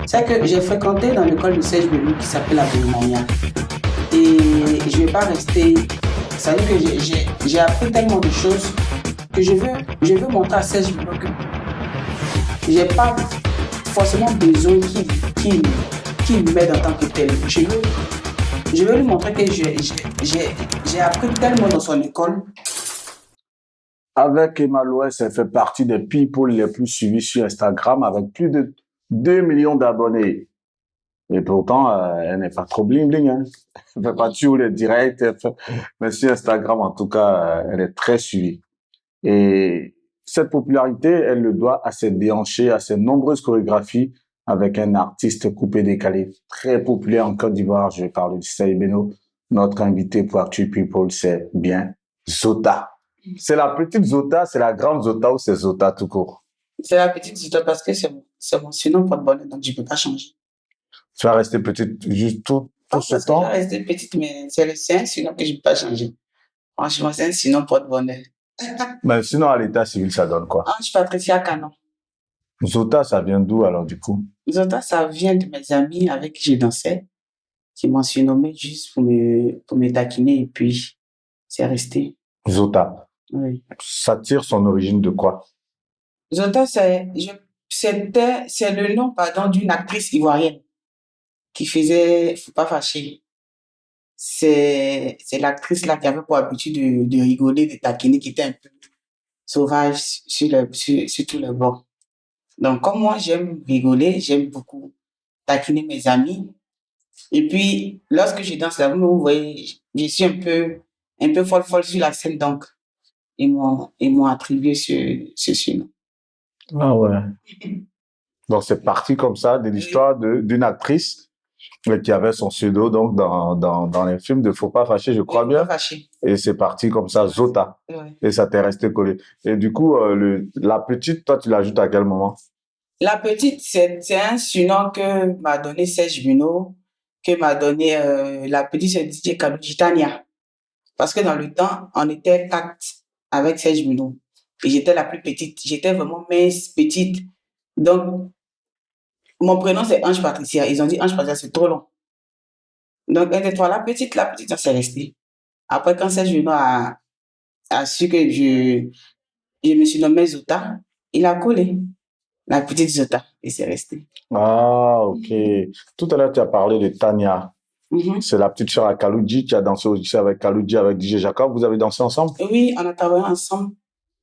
C'est que j'ai fréquenté dans l'école de Serge Belou qui s'appelle la Bérimania. Et je ne vais pas rester. Ça veut dire que j'ai appris tellement de choses que je veux montrer à Serge Belou que je n'ai pas forcément besoin qu'il m'aide en tant que tel. Je veux lui montrer que j'ai appris tellement dans son école. Avec Emma Loès, elle fait partie des people les plus suivis sur Instagram avec plus de 2 millions d'abonnés. Et pourtant, elle n'est pas trop bling bling, hein. Elle fait pas tous les directs, mais sur Instagram, en tout cas, elle est très suivie. Et cette popularité, elle le doit à ses déhanchés, à ses nombreuses chorégraphies avec un artiste coupé-décalé très populaire en Côte d'Ivoire. Je vais parler de Saïd Beno. Notre invité pour Actu People, c'est bien Zota. C'est la petite Zota, c'est la grande Zota ou c'est Zota tout court? C'est la petite Zota parce que c'est mon surnom porte-bonheur, donc je ne peux pas changer. Tu vas rester petite juste tout ce temps? Je vais rester petite, mais c'est un surnom que je ne peux pas changer. Franchement, c'est un surnom porte-bonheur. Mais sinon, à l'état civil, ça donne quoi? Ange Patricia Canon. Zota, ça vient d'où alors du coup? Zota, ça vient de mes amis avec qui je dansais, qui m'ont surnommé juste pour me taquiner et puis c'est resté. Zota. Oui. Ça tire son origine de quoi? Zota, c'est le nom, pardon, d'une actrice ivoirienne qui faisait Faut pas fâcher. C'est l'actrice là qui avait pour habitude de rigoler, de taquiner, qui était un peu sauvage sur tous les bords. Donc, comme moi, j'aime rigoler, j'aime beaucoup taquiner mes amis. Et puis, lorsque je danse là, vous voyez, je suis un peu folle sur la scène, donc ils m'ont attribué ce surnom. Ah ouais. Donc, c'est parti comme ça de l'histoire d'une actrice qui avait son pseudo donc dans les films de Faut pas fâcher, je crois bien. Et c'est parti comme ça, Zota. Ouais. Et ça t'est resté collé. Et du coup, la petite, toi, tu l'ajoutes à quel moment? La petite, c'est un surnom que m'a donné Serge Bino, que m'a donné la petite, c'est DJ Kalouji Tania. Parce que dans le temps, on était 4 avec Serge Bino. Et j'étais la plus petite. J'étais vraiment mince, petite. Donc, mon prénom, c'est Ange Patricia. Ils ont dit Ange Patricia, c'est trop long. Donc, un des trois, la petite, ça s'est resté. Après, quand Serge Bino a su que je me suis nommé Zota, il a collé la petite Zota et c'est resté. Ah, ok. Tout à l'heure, tu as parlé de Tania. C'est la petite sœur à Kaloudji. Tu as dansé aussi avec Kaloudji, avec DJ Jacob. Vous avez dansé ensemble? Oui, on a travaillé ensemble.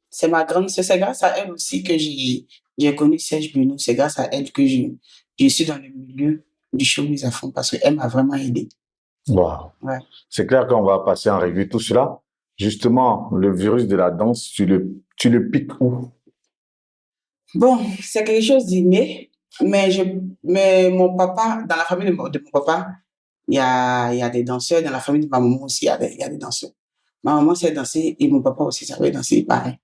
C'est ma grande sœur. C'est grâce à elle aussi que j'ai connu Serge Bino. C'est grâce à elle que je suis dans le milieu du showbiz à fond parce qu'elle m'a vraiment aidé. Wow. Ouais. C'est clair qu'on va passer en revue tout cela. Justement, le virus de la danse, tu le piques où? Bon, c'est quelque chose d'inné, mais mon papa, dans la famille de mon papa, il y a des danseurs. Dans la famille de ma maman aussi, il y a des danseurs. Ma maman sait danser et mon papa aussi savait danser, pareil.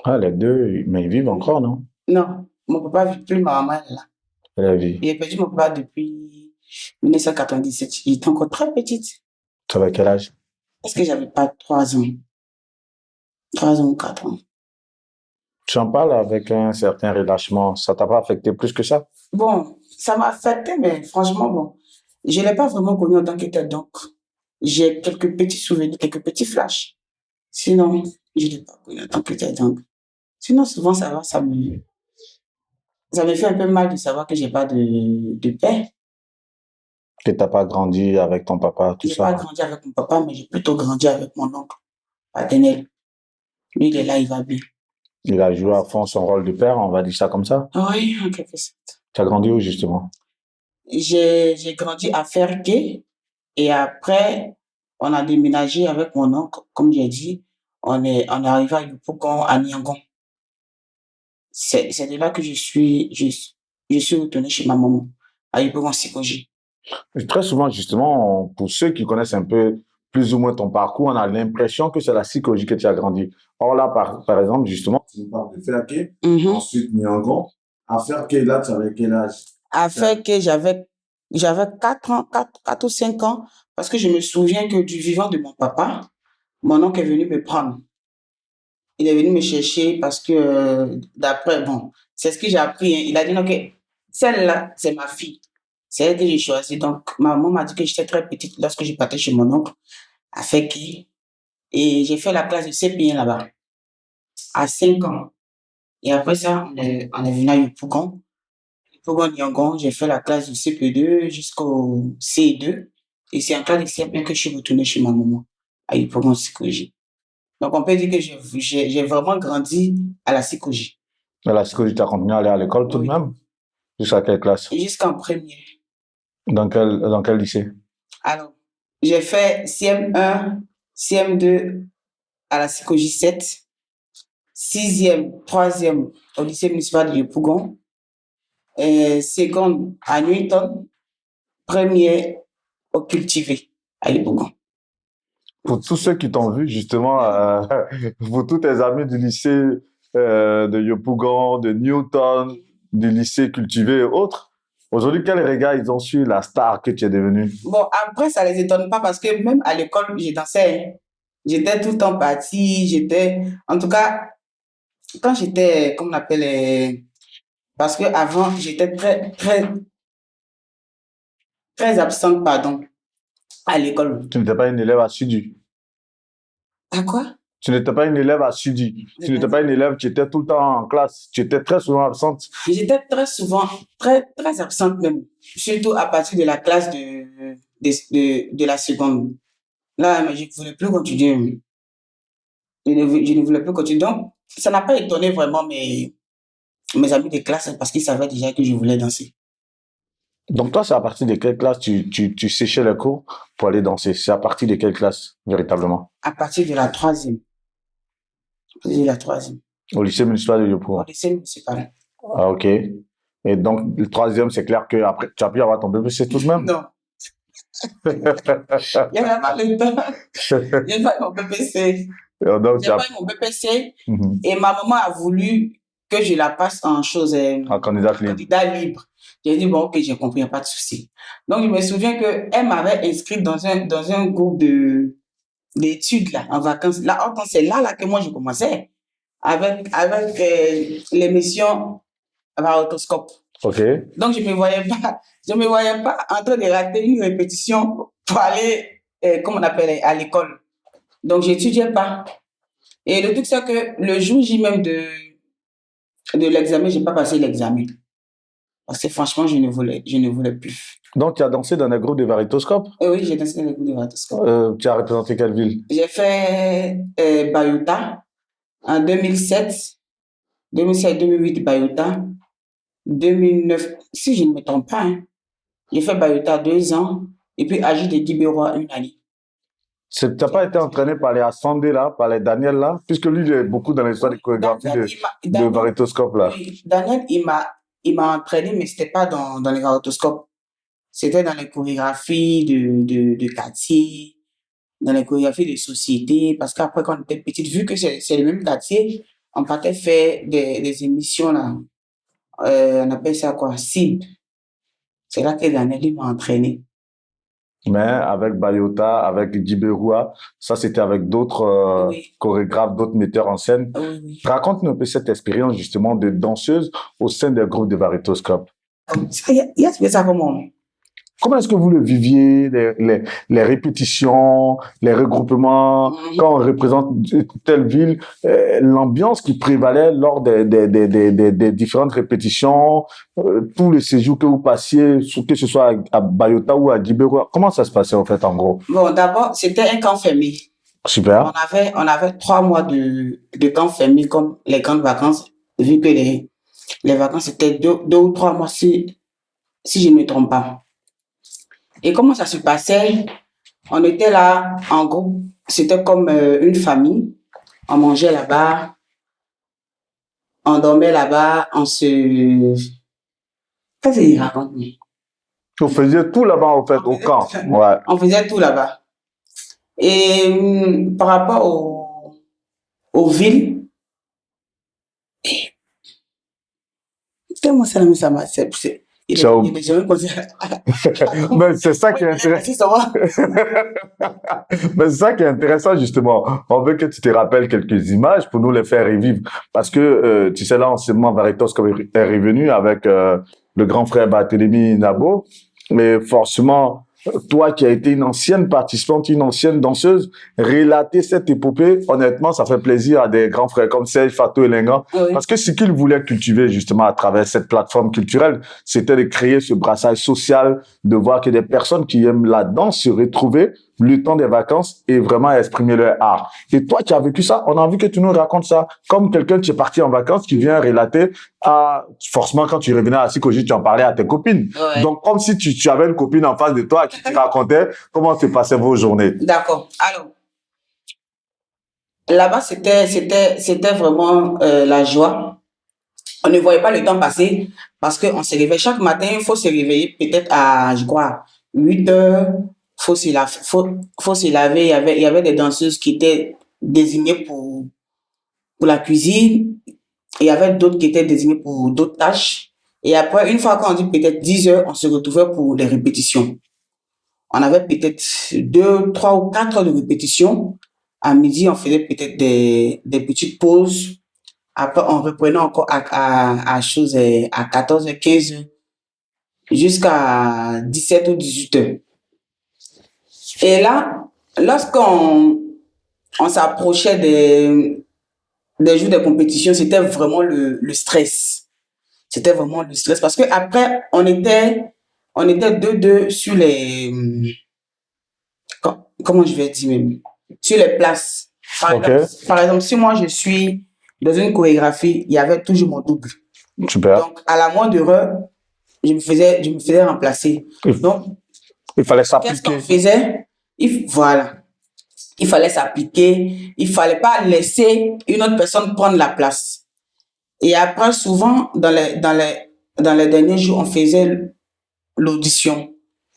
Ah, les deux, mais ils vivent encore, non? Non, mon papa ne vit plus, ma maman est là. Elle vit. Il a perdu mon papa depuis 1997. Il était encore très petite. Tu avais quel âge? Est-ce que j'avais pas 3 ans? 3 ans ou 4 ans. Tu en parles avec un certain relâchement. Ça t'a pas affecté plus que ça? Bon, ça m'a affecté, mais franchement, bon, je ne l'ai pas vraiment connu en tant que tel. Donc, j'ai quelques petits souvenirs, quelques petits flashs. Sinon, je ne l'ai pas connu en tant que tel. Donc, sinon, souvent, ça va, ça me fait un peu mal de savoir que j'ai pas de père. Que t'as pas grandi avec ton papa, tout ça. J'ai pas grandi avec mon papa, mais j'ai plutôt grandi avec mon oncle paternel. Lui, il est là, il va bien. Il a joué à fond son rôle de père, on va dire ça comme ça? Oui, en quelque sorte. Tu as grandi où, justement? J'ai grandi à Ferké et après, on a déménagé avec mon oncle. Comme j'ai dit, on est arrivé à Yopougon, à Niangon. C'est de là que je suis retourné chez ma maman, à Yopougon, Sikoji. Très souvent, justement, pour ceux qui connaissent un peu plus ou moins ton parcours, on a l'impression que c'est la psychologie que tu as grandi. Or là, par exemple, justement, tu parles de Ferké, ensuite Niangon. À Ferké, là, tu avais quel âge? À Ferké, j'avais 4 ans, 4 ou 5 ans, parce que je me souviens que du vivant de mon papa, mon oncle est venu me prendre. Il est venu me chercher parce que, d'après, bon, c'est ce que j'ai appris. Hein. Il a dit, OK, celle-là, c'est ma fille. C'est elle que j'ai choisie. Donc, ma maman m'a dit que j'étais très petite lorsque je partais chez mon oncle à Fekki. Et j'ai fait la classe de CP1 là-bas, à 5 ans. Et après ça, on est venu à Yopougon. Yopougon Yangon, j'ai fait la classe de CP2 jusqu'au C2. Et c'est en classe de CP1 que je suis retournée chez ma maman, à Yopougon psychologie. Donc, on peut dire que j'ai vraiment grandi à la psychologie. Mais la psychologie, tu as continué à aller à l'école tout de Oui. même? Jusqu'à quelle classe? Jusqu'en première. Dans quel lycée? Alors, j'ai fait CM1, CM2 à la psychologie 7, 6e, 3e au lycée municipal de Yopougon, seconde à Newton, première au cultivé à Yopougon. Pour tous ceux qui t'ont vu, justement, pour tous tes amis du lycée de Yopougon, de Newton, du lycée cultivé et autres, aujourd'hui, quel regard ils ont sur la star que tu es devenue? Bon, après, ça les étonne pas parce que même à l'école, j'ai dansé. J'étais tout le temps partie, en tout cas, quand j'étais, comment on appelle, parce que avant, j'étais très absente, pardon, à l'école. Tu n'étais pas une élève assidue. À quoi? Tu n'étais pas une élève assidue. Tu n'étais pas une élève qui était tout le temps en classe. Tu étais très souvent absente. J'étais très souvent, très absente même, surtout à partir de la classe de la seconde. Là, mais je ne voulais plus continuer. Je ne voulais plus continuer. Donc, ça n'a pas étonné vraiment mes amis de classe parce qu'ils savaient déjà que je voulais danser. Donc toi, c'est à partir de quelle classe tu séchais les cours pour aller danser? C'est à partir de quelle classe, véritablement? À partir de la troisième. À partir de la troisième. Au lycée municipal de Yopougon. Au lycée municipal. Ah, ok. Et donc, le troisième, c'est clair que après, tu as pu avoir ton BPC tout de même? Non. Il n'y avait pas le temps. Il n'y avait pas mon BPC. Donc, J'ai pas eu mon BPC Mhm. et ma maman a voulu que je la passe en chose, En candidat libre. candidat libre. J'ai dit, bon, ok, j'ai compris, il n'y a pas de souci. Donc, je me souviens qu'elle m'avait inscrite dans un groupe d'études, là, en vacances. Là, c'est là que moi, je commençais avec l'émission Varotoscope. Ok. Donc, je me voyais pas en train de rater une répétition pour aller, comme on appelle, à l'école. Donc, j'étudiais pas. Et le truc, c'est que le jour J même de l'examen, j'ai pas passé l'examen. Parce que franchement, je ne voulais plus. Donc, tu as dansé dans un groupe de Varitoscope? Oui, j'ai dansé dans le groupe de Varotoscope. Tu as représenté quelle ville? J'ai fait Bayuta en 2007, 2007-2008 Bayuta, 2009, si je ne me trompe pas, hein. J'ai fait Bayuta 2 ans et puis Agi de Dibérois 1 année. Tu n'as pas été entraîné par les Ascendé là, par les Daniel là, puisque lui, il est beaucoup dans l'histoire de chorégraphie de Varitoscope là. Oui, Daniel, il m'a entraîné, mais c'était pas dans les Varitoscopes. C'était dans les chorégraphies de quartier, dans les chorégraphies de société, parce qu'après, quand on était petite, vu que c'est le même quartier, on partait faire des émissions là. On appelle ça quoi? Cible. C'est là que Daniel, il m'a entraîné. Mais avec Bayota, avec Dibérois, ça c'était avec d'autres Oui. chorégraphes, d'autres metteurs en scène. Oui, oui. Raconte-nous un peu cette expérience justement de danseuse au sein des groupes de Varitoscope. Il y a ça comment? Comment est-ce que vous le viviez, les répétitions, les regroupements, quand on représente telle ville, l'ambiance qui prévalait lors des différentes répétitions, tous les séjours que vous passiez, que ce soit à Bayota ou à Djibouti, comment ça se passait en fait en gros? Bon, d'abord, c'était un camp fermé. Super. On avait 3 mois de camp fermé comme les grandes vacances, vu que les vacances étaient 2 ou 3 mois si je ne me trompe pas. Et comment ça se passait? On était là en groupe, c'était comme une famille. On mangeait là-bas, on dormait là-bas, Qu'est-ce qu'il raconte? Vous faisiez tout là-bas en fait, au camp. Ouais. On faisait tout là-bas. Et par rapport aux villes, tellement ça m'a Mais c'est ça qui est intéressant. Mais c'est ça qui est intéressant justement. On veut que tu te rappelles quelques images pour nous les faire revivre. Parce que, tu sais, là, en ce moment, Varitos est revenu avec le grand frère Barthélemy Nabo. Mais forcément, toi qui as été une ancienne participante, une ancienne danseuse, relater cette épopée, honnêtement, ça fait plaisir à des grands frères comme Serge, Fatou et Lengan. Oui. Parce que ce qu'ils voulaient cultiver justement à travers cette plateforme culturelle, c'était de créer ce brassage social, de voir que des personnes qui aiment la danse se retrouvaient le temps des vacances et vraiment exprimer leur art. Et toi qui as vécu ça, on a envie que tu nous racontes ça comme quelqu'un qui est parti en vacances, qui vient relater à, forcément quand tu revenais à Sikoji, tu en parlais à tes copines. Ouais. Donc comme si tu avais une copine en face de toi qui te racontait comment se passaient vos journées. D'accord. Alors, là-bas, c'était vraiment la joie. On ne voyait pas le temps passer parce qu'on se réveillait chaque matin. Il faut se réveiller peut-être à, je crois, 8 heures. Faut se laver. Il y avait des danseuses qui étaient désignées pour la cuisine. Il y avait d'autres qui étaient désignées pour d'autres tâches. Et après, une fois qu'on dit peut-être 10 heures, on se retrouvait pour les répétitions. On avait peut-être 2, 3 ou 4 heures de répétition. À midi, on faisait peut-être des petites pauses. Après, on reprenait encore à 14 h 15 h jusqu'à 17 ou 18 heures. Et là, lorsqu'on s'approchait des jours de compétition, c'était vraiment le stress. C'était vraiment le stress parce que après, on était deux sur les, comment je vais dire même, sur les places. Par exemple, si moi je suis dans une chorégraphie, il y avait toujours mon double. Super. Donc, à la moindre erreur, je me faisais remplacer. Donc, il fallait s'appliquer. Qu'est-ce qu'on faisait? Voilà. Il fallait s'appliquer. Il fallait pas laisser une autre personne prendre la place. Et après, souvent, dans les derniers jours, on faisait l'audition.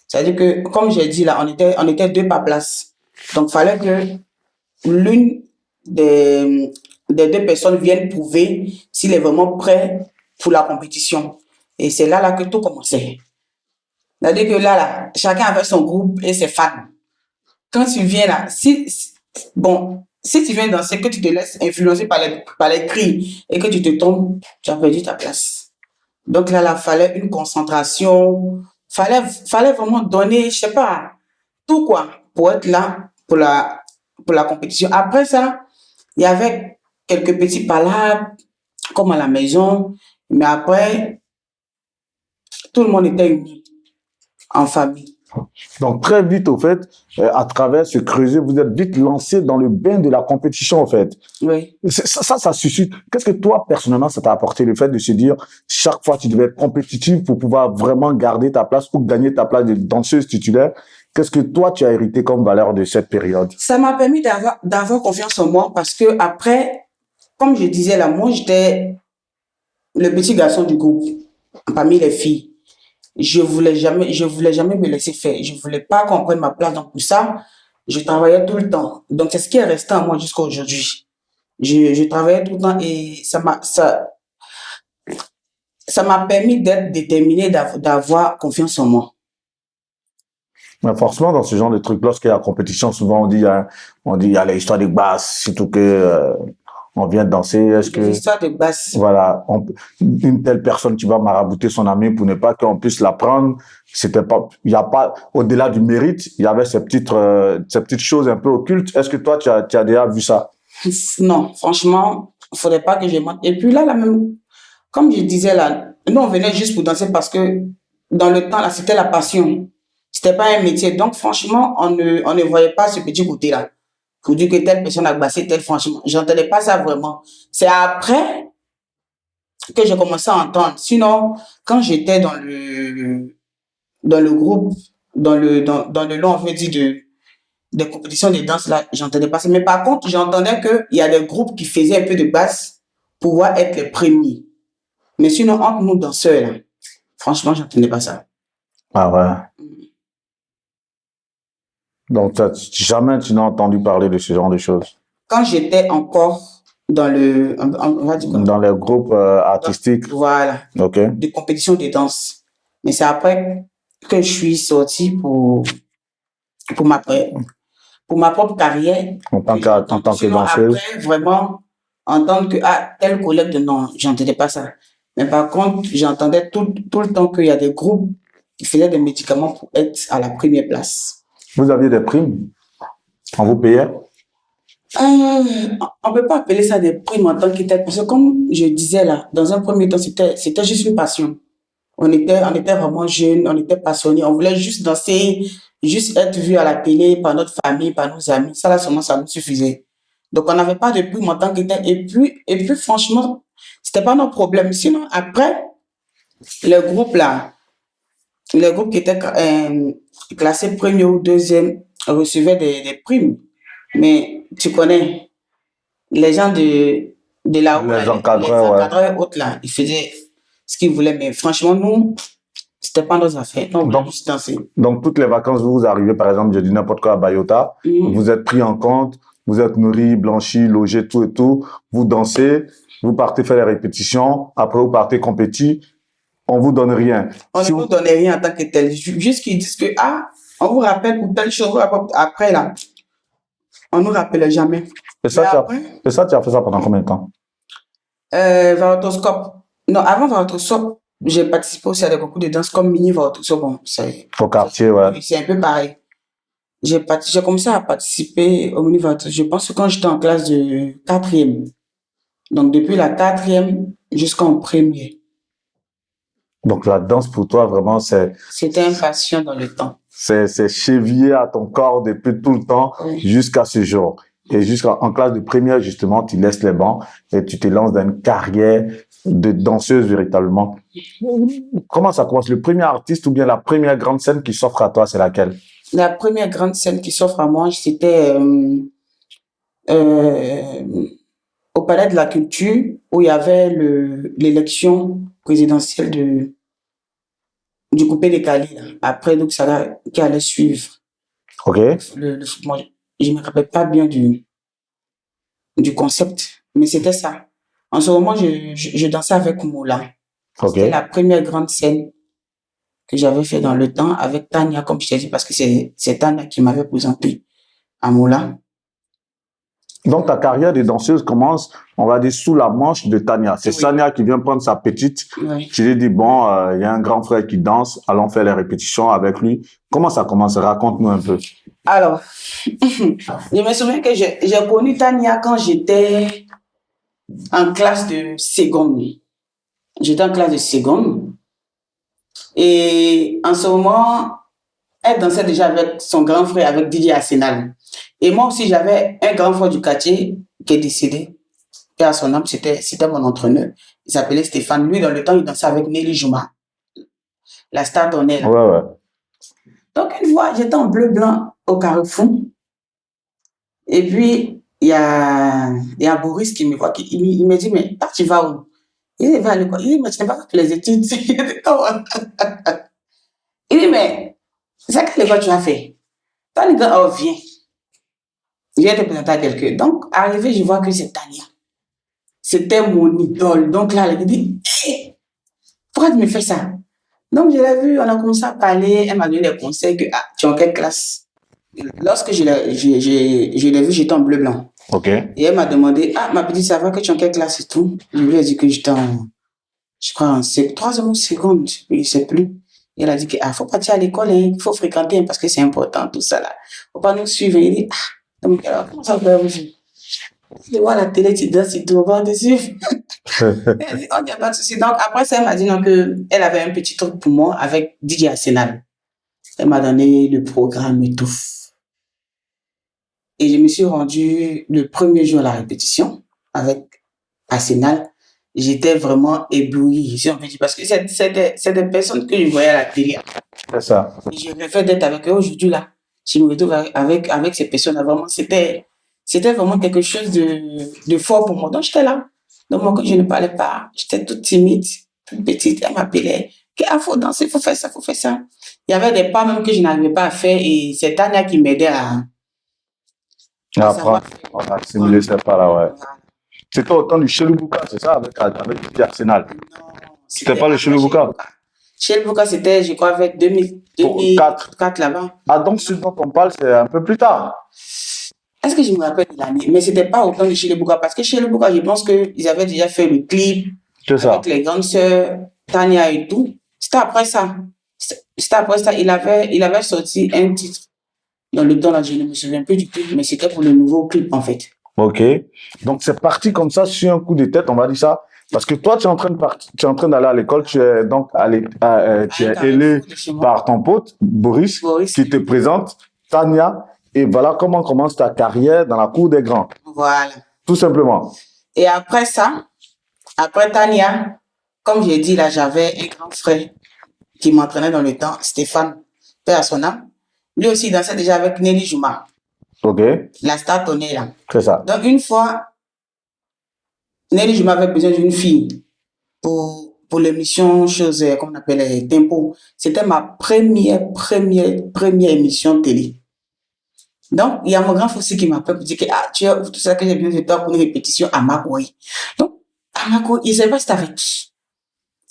C'est-à-dire que, comme j'ai dit là, on était 2 par place. Donc, il fallait que l'une des 2 personnes vienne prouver s'il est vraiment prêt pour la compétition. Et c'est là que tout commençait. C'est-à-dire que là, chacun avait son groupe et ses fans. Quand tu viens là, si tu viens danser, que tu te laisses influencer par les cris et que tu te trompes, tu as perdu ta place. Donc là, il fallait une concentration. Fallait vraiment donner, je sais pas, tout quoi, pour être là pour la compétition. Après ça, il y avait quelques petits palabres, comme à la maison, mais après, tout le monde était uni, en famille. Donc, très vite, au fait, à travers ce creuset, vous êtes vite lancé dans le bain de la compétition, en fait. Oui. Ça suscite. Qu'est-ce que toi, personnellement, ça t'a apporté le fait de se dire, chaque fois, tu devais être compétitif pour pouvoir vraiment garder ta place ou gagner ta place de danseuse titulaire? Qu'est-ce que toi, tu as hérité comme valeur de cette période? Ça m'a permis d'avoir confiance en moi parce que après, comme je disais là, moi, j'étais le petit garçon du groupe, parmi les filles. Je voulais jamais me laisser faire. Je voulais pas qu'on prenne ma place. Donc, pour ça, je travaillais tout le temps. Donc, c'est ce qui est resté en moi jusqu'à aujourd'hui. Je travaillais tout le temps et ça m'a permis d'être déterminé, d'avoir confiance en moi. Mais forcément, dans ce genre de trucs, lorsqu'il y a la compétition, souvent on dit, il y a l'histoire de basse, surtout que, on vient danser, est-ce que... L'histoire de basse. Voilà, une telle personne qui va marabouter son ami pour ne pas qu'on puisse la prendre, c'était pas, il y a pas, au-delà du mérite, il y avait ces petites choses un peu occultes. Est-ce que toi, tu as déjà vu ça? Non, franchement, il faudrait pas que je mente. Et puis là, même, comme je disais là, nous, on venait juste pour danser parce que dans le temps, là, c'était la passion. C'était pas un métier. Donc, franchement, on ne voyait pas ce petit côté-là. Pour dire que telle personne a bassé, franchement, j'entendais pas ça vraiment. C'est après que j'ai commencé à entendre. Sinon, quand j'étais dans le groupe, dans le lot, on veut dire, des compétitions de danse, là, j'entendais pas ça. Mais par contre, j'entendais qu'il y a des groupes qui faisaient un peu de basse pour pouvoir être les premiers. Mais sinon, entre nous danseurs, là, franchement, j'entendais pas ça. Ah ouais. Donc, jamais tu n'as entendu parler de ce genre de choses? Quand j'étais encore dans on va dire quoi? Dans les groupes artistiques? Voilà. OK. De compétition de danse. Mais c'est après que je suis sortie pour ma propre carrière. En tant que danseuse? Après, vraiment, entendre que, tel collègue, non, j'entendais pas ça. Mais par contre, j'entendais tout le temps qu'il y a des groupes qui faisaient des médicaments pour être à la première place. Vous aviez des primes? On vous payait? On peut pas appeler ça des primes en tant que tel, parce que comme je disais là, dans un premier temps, c'était juste une passion. On était vraiment jeunes, on était passionnés, on voulait juste danser, juste être vu à la télé par notre famille, par nos amis. Ça là seulement, ça nous suffisait. Donc on n'avait pas de prime en tant que tel. Et puis franchement, c'était pas notre problème. Sinon, après, le groupe là, le groupe qui était classé premier ou deuxième recevait des primes. Mais tu connais, les gens de là-haut, Les les encadreurs, ouais. encadreurs hautes là, ils faisaient ce qu'ils voulaient. Mais franchement, nous, c'était pas nos affaires. Non, on voulait Donc, juste danser. donc, toutes les vacances, vous arrivez, par exemple, je dis n'importe quoi à Bayota, vous êtes pris en compte, vous êtes nourri, blanchi, logé, tout et tout, vous dansez, vous partez faire les répétitions, après vous partez compétir, on vous donne rien. On Si ne nous donnait rien en tant que tel. Juste qu'ils disent que, on vous rappelle pour telle chose. Après, là, on nous rappelle jamais. Et Mais ça, après, tu as fait ça pendant combien de temps? Varotoscope. Non, avant Varotoscope, j'ai participé aussi à des concours de danse comme mini Varotoscope. Bon, Au quartier, ouais. c'est un peu pareil. J'ai commencé à participer au mini Varotoscope. Je pense que quand j'étais en classe de quatrième. Donc, depuis la quatrième jusqu'en première. Donc la danse pour toi, vraiment, C'était une passion dans le temps. c'est chevillé à ton corps depuis tout le temps Oui. jusqu'à ce jour. Et jusqu'en classe de première, justement, tu laisses les bancs et tu te lances dans une carrière de danseuse véritablement. Comment ça commence? Le premier artiste ou bien la première grande scène qui s'offre à toi, c'est laquelle? La première grande scène qui s'offre à moi, c'était au Palais de la Culture, où il y avait l'élection présidentielle du coupé décalé. Là. Après, donc, ça qui allait suivre. OK. Moi, je ne me rappelle pas bien du concept, mais c'était ça. En ce moment, je dansais avec Moula. OK. C'était la première grande scène que j'avais fait dans le temps avec Tania, comme je t'ai dit, parce que c'est Tania qui m'avait présenté à Moula. Donc, ta carrière de danseuse commence, on va dire, sous la manche de Tania. C'est Oui. Tania qui vient prendre sa petite. Oui. Tu lui dis, bon, il y a un grand frère qui danse, allons faire les répétitions avec lui. Comment ça commence? Raconte-nous un peu. Alors, je me souviens que j'ai connu Tania quand j'étais en classe de seconde. J'étais en classe de seconde. Et en ce moment, elle dansait déjà avec son grand frère, avec Didier Arsenal. Et moi aussi, j'avais un grand frère du quartier qui est décédé. Et à son âme, c'était mon entraîneur. Il s'appelait Stéphane. Lui, dans le temps, il dansait avec Nelly Jouma. La star tournait là. Ouais, ouais. Donc, une fois, j'étais en bleu-blanc au Carrefour. Et puis, il y a Boris qui me voit, il me dit, mais toi, tu vas où? Il va à l'école. Il dit, mais tu n'as pas fait les études. Il dit, mais c'est quelle école tu as fait? Toi, les gars, oh, viens. Viens te présenter à quelqu'un. Donc, arrivé, je vois que c'est Tania. C'était mon idole. Donc là, elle me dit, hé, pourquoi tu me fais ça? Donc, je l'ai vu, on a commencé à parler. Elle m'a donné des conseils que, tu es en quelle classe? Lorsque je l'ai vu, j'étais en bleu-blanc. OK. Et elle m'a demandé, ma petite, ça va que tu es en quelle classe et tout? Je lui ai dit que j'étais je crois, en troisième ou seconde, je ne sais plus. Et elle a dit que, faut partir à l'école, il faut fréquenter parce que c'est important, tout ça là. Faut pas nous suivre. Il dit, donc, alors, comment ça peut vous suivre? Tu vois la télé, tu danses, tu vas te suivre. Elle dit, il n'y a pas de souci. Donc, après ça, elle m'a dit non, qu'elle avait un petit truc pour moi avec DJ Arsenal. Elle m'a donné le programme et tout. Et je me suis rendu le premier jour à la répétition avec Arsenal. J'étais vraiment ébloui, si on peut dire, parce que c'est des personnes que je voyais à la télé. C'est ça. Et je rêvais d'être avec eux aujourd'hui là. Je me retrouve avec ces personnes-là. Vraiment, c'était vraiment quelque chose de fort pour moi. Donc, j'étais là. Donc, moi, quand je ne parlais pas, j'étais toute timide, toute petite. Elle m'appelait. Il faut danser, il faut faire ça, il faut faire ça. Il y avait des pas même que je n'arrivais pas à faire et c'est Tania qui m'aidait à Après, on a assimilé ces pas-là, ouais. C'était au temps du Chelubouka, c'est ça, avec Arsenal? Non, C'était pas le Chelubouka? Chelubouka, c'était, je crois, avec 2004 là-bas. Ah, donc ce dont on parle, c'est un peu plus tard. Est-ce que je me rappelle de l'année? Mais c'était pas au temps de Chelubouka, parce que Chelubouka, je pense qu'ils avaient déjà fait le clip. C'est ça. avec les grandes sœurs, Tania et tout. C'était après ça. C'était après ça. Il avait sorti un titre dans le temps, là, je ne me souviens plus du clip, mais c'était pour le nouveau clip, en fait. Ok. Donc, c'est parti comme ça sur un coup de tête, on va dire ça. Parce que toi, tu es en train de tu es en train d'aller à l'école, tu es donc tu es ailé par ton pote, Boris, qui te présente, Tania, et voilà comment commence ta carrière dans la cour des grands. Voilà. Tout simplement. Et après ça, après Tania, comme j'ai dit, là, j'avais un grand frère qui m'entraînait dans le temps, Stéphane, père à son âme. Lui aussi, il dansait déjà avec Nelly Juma. Ok. La star tonnée, là. C'est ça. Donc, une fois, Nelly Juma avait besoin d'une fille pour l'émission, comme on appelle, Tempo. C'était ma première émission télé. Donc, il y a mon grand frère aussi qui m'appelle pour dire que, tu as tout ça que j'ai besoin de toi pour une répétition à Makori. Donc, à Makori, il ne savait pas c'était avec qui.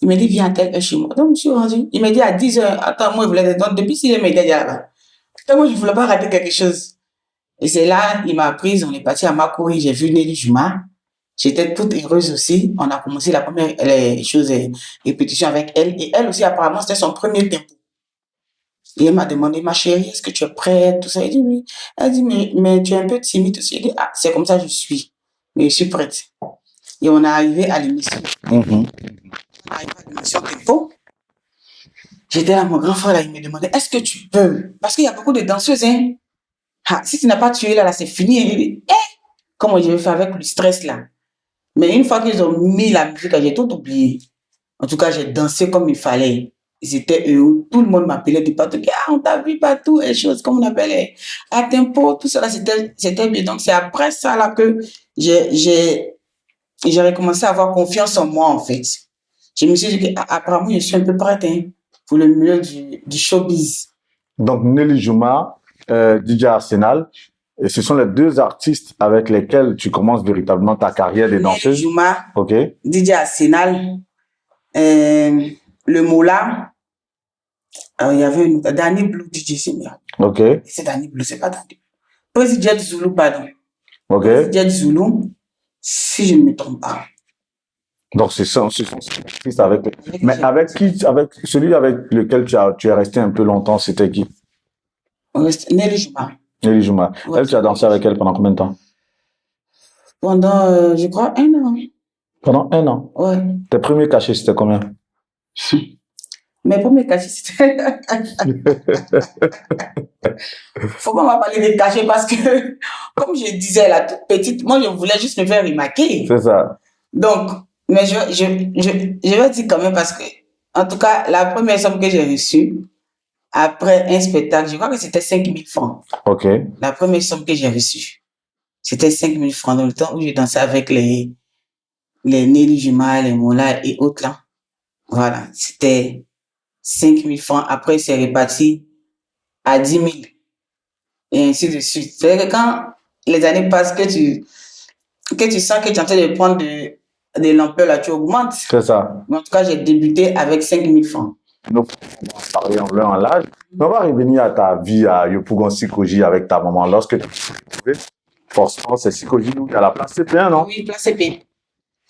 Il m'a dit, viens à tel heure chez moi. Donc, je suis rendu. Il m'a dit à 10 h, attends, moi, je voulais donc, depuis 6 h, il m'a dit là-bas. Donc, moi, je ne voulais pas rater quelque chose. Et c'est là, il m'a prise, on est parti à Makori, j'ai vu Nelly Juma. J'étais toute heureuse aussi. On a commencé la première répétition avec elle. Et elle aussi, apparemment, c'était son premier tempo. Et elle m'a demandé, ma chérie, est-ce que tu es prête? Tout ça. Elle dit oui. Elle dit, mais tu es un peu timide aussi. Elle dit, c'est comme ça, je suis. Mais je suis prête. Et on est arrivé à l'émission. On est arrivé à l'émission Tempo. J'étais là, mon grand frère, là, il me demandait, est-ce que tu peux? Parce qu'il y a beaucoup de danseuses, hein. Si tu n'as pas tué, là, c'est fini. Il dit, comment je vais faire avec le stress, là? Mais une fois qu'ils ont mis la musique, j'ai tout oublié. En tout cas, j'ai dansé comme il fallait. Ils étaient heureux. Tout le monde m'appelait de partout. On t'a vu partout, et choses comme on appelait à tempo, tout ça, c'était bien. Donc, c'est après ça là que j'ai recommencé à avoir confiance en moi, en fait. Je me suis dit qu'apparemment, je suis un peu prête pour le milieu du showbiz. Donc, Nelly Juma, DJ Arsenal, et ce sont les deux artistes avec lesquels tu commences véritablement ta carrière de danseuse. Nelly Juma, ok. DJ Arsenal, le Moula, il y avait Danny Blue DJ Senior. Ok. C'est Danny Blue, c'est pas Danny. Président Zulu, pardon. Ok. Président Zulu, si je ne me trompe pas. Donc, ce sont artistes avec. Mais avec qui, avec celui avec lequel tu es resté un peu longtemps, c'était qui? Nelly Juma. Nelly Juma. Ouais, elle, tu as dansé avec elle pendant combien de temps? Pendant, je crois, 1 an. Pendant 1 an? Ouais. Tes premiers cachets, c'était combien? Mes premiers cachets, c'était. Faut pas m'en parler des cachets parce que, comme je disais, la toute petite, moi, je voulais juste me faire remarquer. C'est ça. Donc, mais je vais dire quand même parce que, en tout cas, la première somme que j'ai reçue, après un spectacle, je crois que c'était 5 000 francs. Ok. La première somme que j'ai reçue, c'était 5 000 francs dans le temps où je dansais avec les Nelly Juma, les Mola et autres là. Voilà, c'était 5 000 francs. Après, c'est reparti à 10 000. Et ainsi de suite. C'est-à-dire que quand les années passent, que tu sens que tu es en train de prendre de l'ampleur, là, tu augmentes. C'est ça. Mais en tout cas, j'ai débuté avec 5 000 francs. Donc, on va parler en l'un en l'âge. On va revenir à ta vie à Yopougon Sikoji avec ta maman. Lorsque tu es forcément, c'est Sikoji où il y a la place CP1, non? Oui, place CP.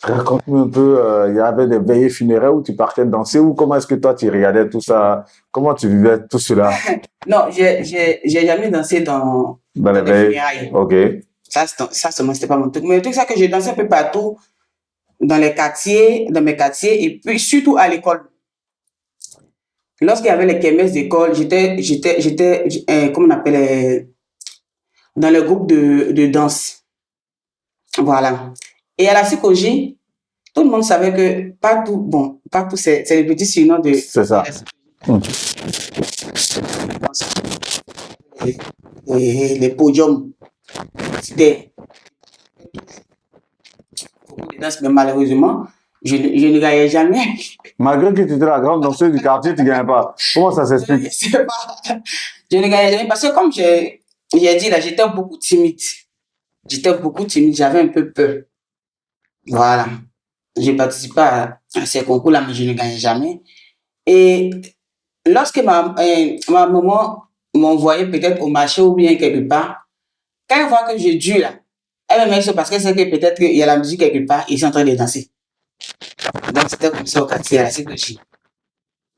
Raconte-moi un peu, il y avait des veillées funéraires où tu partais danser ou comment est-ce que toi tu regardais tout ça? Comment tu vivais tout cela? Non, j'ai jamais dansé dans les funérailles. Ok. Ça, c'était pas mon truc. Mais le truc, c'est que je dansais un peu partout, dans mes quartiers, et puis surtout à l'école. Lorsqu'il y avait les kermesses d'école, j'étais, comment on appelle, dans le groupe de danse. Voilà. Et à la Sikoji, tout le monde savait que partout, c'est les petits surnoms de. C'est ça. Les podiums. C'était beaucoup de danse, mais malheureusement, je ne gagnais jamais. Malgré que tu étais la grande danseuse du quartier, tu ne gagnais pas. Comment ça s'explique? Je ne gagnais jamais parce que comme j'ai dit là, j'étais beaucoup timide. J'avais un peu peur. Voilà. J'ai participé à ces concours-là, mais je ne gagnais jamais. Et lorsque ma maman m'envoyait peut-être au marché ou bien quelque part, quand elle voit que je dure là, elle me met ça parce qu'elle sait que peut-être qu'il y a la musique quelque part et ils sont en train de danser. Donc, c'était comme ça au quartier, à la CPJ.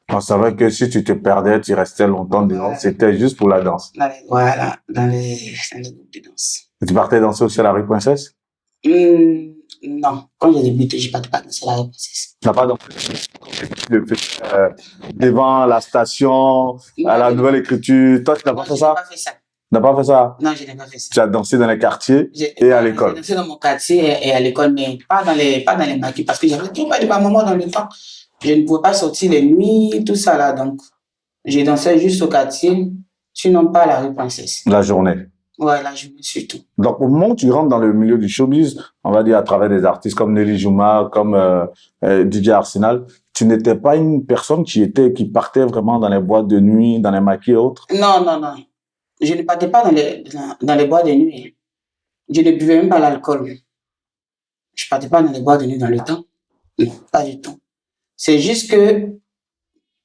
On savait que si tu te perdais, tu restais longtemps dehors. Voilà. C'était juste pour la danse. Voilà, dans les groupes de danse. Et tu partais danser aussi à la rue Princesse? Non, quand j'ai débuté, j'ai pas danser la princesse. Tu n'as pas dansé devant la station, à la nouvelle écriture. Toi, tu n'as pas fait ça? Pas fait ça. Tu n'as pas fait ça? Non, je n'ai pas fait ça. Tu as dansé dans les quartiers et à l'école? J'ai dansé dans mon quartier et à l'école, mais pas dans les maquis, parce que j'avais trop pas de ma maman dans le temps. Je ne pouvais pas sortir les nuits, tout ça là, donc j'ai dansé juste au quartier, sinon pas à la rue Princesse. La journée. Ouais, la journée surtout. Donc, au moment où tu rentres dans le milieu du showbiz, on va dire à travers des artistes comme Nelly Jouma, comme DJ Arsenal, tu n'étais pas une personne qui partait vraiment dans les boîtes de nuit, dans les maquis et autres? Non, non, non. Je ne partais pas dans les boîtes de nuit. Je ne buvais même pas l'alcool. Je partais pas dans les boîtes de nuit dans le temps. Non, pas du tout. C'est juste que,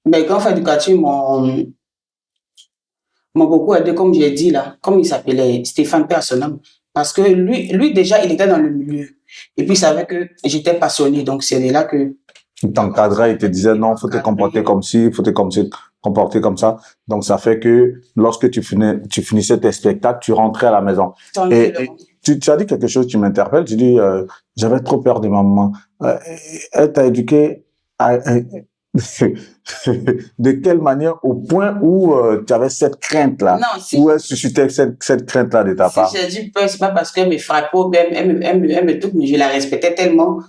ben, quand fait du quartier, m'ont beaucoup aidé, comme j'ai dit là, comme il s'appelait Stéphane Personnel, parce que lui déjà, il était dans le milieu. Et puis, il savait que j'étais passionné. Donc, c'est là que... Il t'encadrait, il te disait non, faut te comporter comme ci, faut te comporter comme ça. Donc, ça fait que lorsque tu finissais tes spectacles, tu rentrais à la maison. Et tu as dit quelque chose qui m'interpelle. Tu dis, j'avais trop peur de ma maman. Elle t'a éduqué de quelle manière au point où tu avais cette crainte-là? Non, si, où elle suscitait cette crainte-là de ta part? Si j'ai dit peur, c'est pas parce qu'elle me frappait ou bien elle me touche, mais je la respectais tellement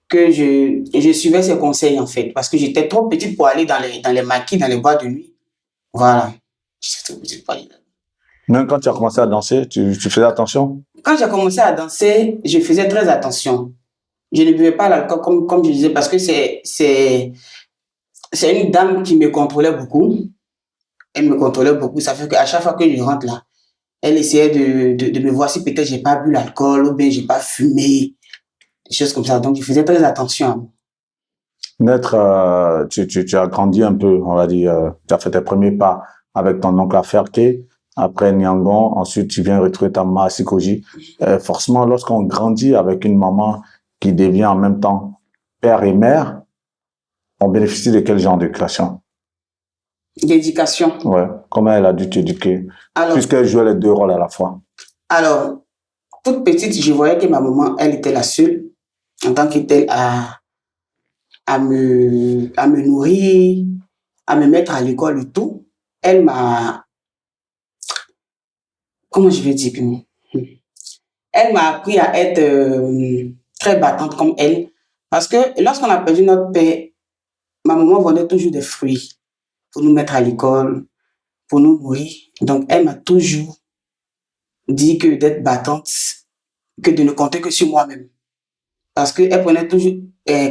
que je suivais ses conseils en fait. Parce que j'étais trop petite pour aller dans les maquis, dans les boîtes de nuit. Voilà. J'étais trop petite pour aller là. Même quand tu as commencé à danser, tu faisais attention? Quand j'ai commencé à danser, je faisais très attention. Je ne buvais pas l'alcool comme je disais parce que c'est une dame qui me contrôlait beaucoup. Elle me contrôlait beaucoup. Ça fait qu'à chaque fois que je rentre là, elle essayait de me voir si peut-être j'ai pas bu l'alcool ou bien j'ai pas fumé, des choses comme ça. Donc, je faisais très attention. Naître, tu as grandi un peu, on va dire, tu as fait tes premiers pas avec ton oncle à Ferté, après Niangon, ensuite tu viens retrouver ta maman à Sikoji. Forcément, lorsqu'on grandit avec une maman qui devient en même temps père et mère, on bénéficie de quel genre d'éducation? D'éducation. Ouais. Comment elle a dû t'éduquer? Puisqu'elle jouait les deux rôles à la fois. Alors, toute petite, je voyais que ma maman, elle était la seule, en tant que telle, à me nourrir, à me mettre à l'école et tout. Elle m'a, comment je vais dire, elle m'a appris à être très battante comme elle. Parce que lorsqu'on a perdu notre père, ma maman vendait toujours des fruits pour nous mettre à l'école, pour nous nourrir. Donc, elle m'a toujours dit que d'être battante, que de ne compter que sur moi-même. Parce qu'elle prenait toujours,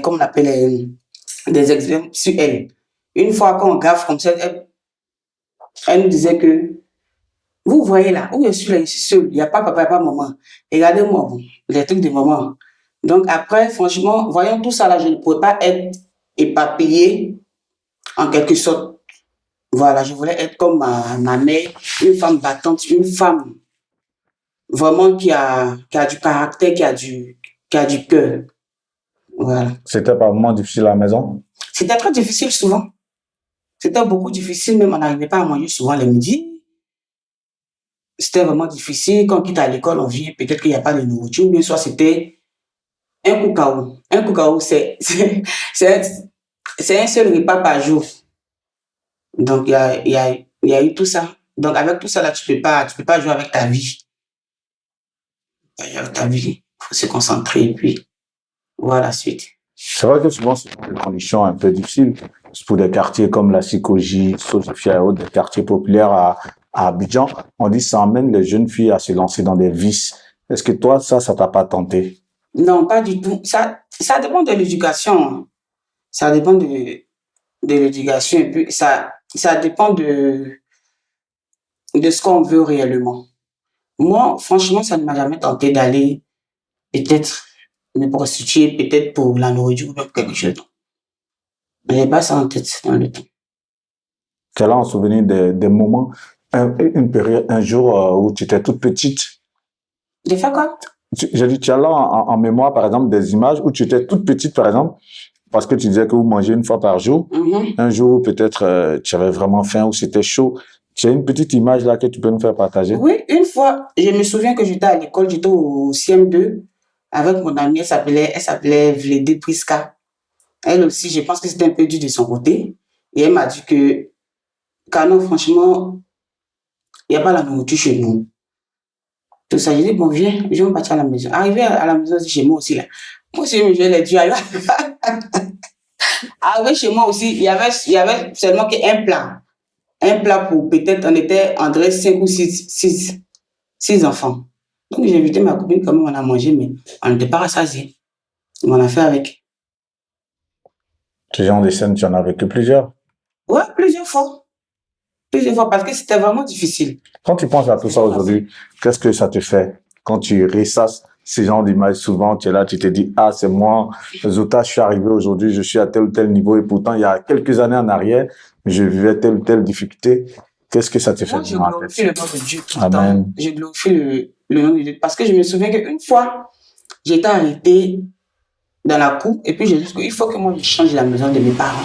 comme on appelle, des exemples sur elle. Une fois qu'on gaffe comme ça, elle nous disait que, vous voyez là, où je suis là, je suis seule, il n'y a pas papa, il n'y a pas maman. Regardez-moi, bon, les trucs de maman. Donc après, franchement, voyant tout ça là, je ne pouvais pas être éparpillée en quelque sorte. Voilà, je voulais être comme ma mère, une femme battante, une femme vraiment qui a du caractère, qui a du cœur. Voilà. C'était par moments difficile à la maison? C'était très difficile souvent. C'était beaucoup difficile, même on n'arrivait pas à manger souvent le midi. C'était vraiment difficile. Quand on quitte à l'école, on vient, peut-être qu'il n'y a pas de nourriture, ou bien soit c'était un koukaou. Un koukaou, c'est un seul repas par jour. Donc, il y a eu tout ça. Donc, avec tout ça, là, tu peux pas jouer avec ta vie. Avec ta vie, il faut se concentrer et puis voir la suite. C'est vrai que souvent, ce sont des conditions un peu difficiles pour des quartiers comme la Sikoji, Sojifia et autres, des quartiers populaires à Abidjan. On dit que ça emmène les jeunes filles à se lancer dans des vices. Est-ce que toi, ça t'a pas tenté? Non, pas du tout. Ça dépend de l'éducation. Ça dépend de l'éducation et puis ça dépend de ce qu'on veut réellement. Moi, franchement, ça ne m'a jamais tenté d'aller peut-être me prostituer, peut-être pour la nourriture ou quelque chose. Je n'ai pas ça en tête dans le temps. Tu as là en souvenir des moments, une période, un jour où tu étais toute petite? J'ai fait quoi? J'ai dit, tu as là en mémoire, par exemple, des images où tu étais toute petite, par exemple, parce que tu disais que vous mangez une fois par jour. Un jour, peut-être, tu avais vraiment faim ou c'était chaud. Tu as une petite image là que tu peux nous faire partager? Oui, une fois, je me souviens que j'étais à l'école, j'étais au CM2 avec mon amie, elle s'appelait Vlédé Priska. Elle aussi, je pense que c'était un peu dur de son côté. Et elle m'a dit que, Canon, franchement, il n'y a pas la nourriture chez nous. Tout ça, j'ai dit, bon, viens, on partir à la maison. Arrivé à la maison, c'est chez moi aussi, là. Moi aussi, je l'ai dit, alors. Arrivé chez moi aussi, il y avait seulement qu'un plat. Un plat pour peut-être, on était entre 5 ou 6 enfants. Donc, j'ai invité ma copine, quand même, on a mangé, mais on n'était pas rassasiés. On en a fait avec. Ce genre de scène, tu en as vécu plusieurs. Ouais, plusieurs fois. Plusieurs fois, parce que c'était vraiment difficile. Quand tu penses à tout ça aujourd'hui, qu'est-ce que ça te fait? Quand tu ressasses ces genres d'images, souvent, tu es là, tu te dis, ah, c'est moi, Zouta, je suis arrivé aujourd'hui, je suis à tel ou tel niveau, et pourtant, il y a quelques années en arrière, je vivais telle ou telle difficulté. Qu'est-ce que ça te fait? Moi, je glorifie le nom de Dieu tout le Amen. temps. Je glorifie le nom de Dieu. Parce que je me souviens qu'une fois, j'ai été arrêtée dans la cour, et puis j'ai dit qu'il faut que moi je change la maison de mes parents.